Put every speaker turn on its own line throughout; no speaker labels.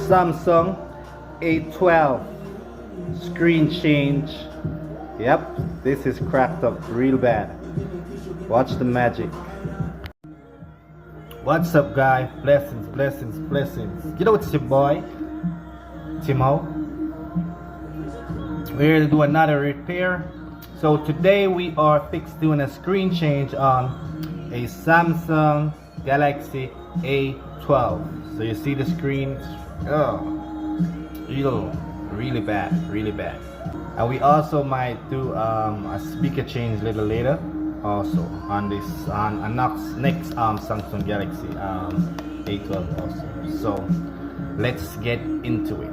Samsung A12 screen change. Yep, this is cracked up real bad. Watch the magic. What's up, guys? Blessings, blessings, blessings. You know, it's your boy Timo. We're here to do another repair. So today we are fixed doing a screen change on a Samsung Galaxy A12. So you see the screen, really bad. And we also might do a speaker change a little later, also on this next Samsung Galaxy A12 also. So let's get into it.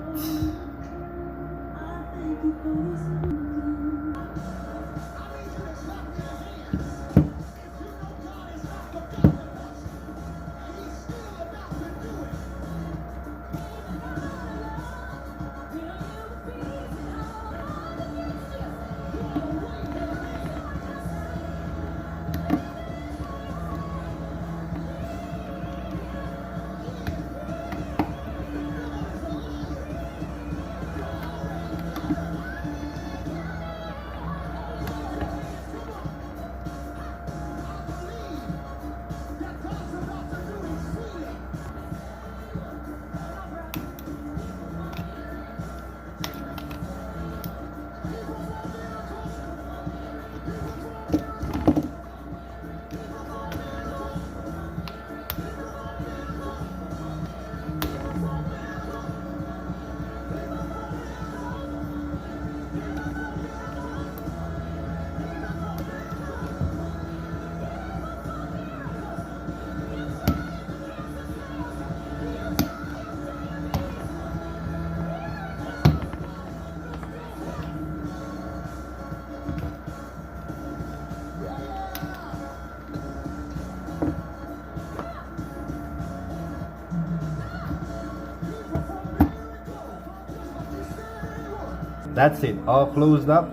That's it, all closed up.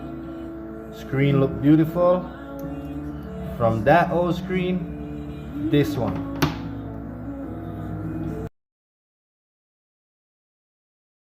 Screen look beautiful. From that old screen, this one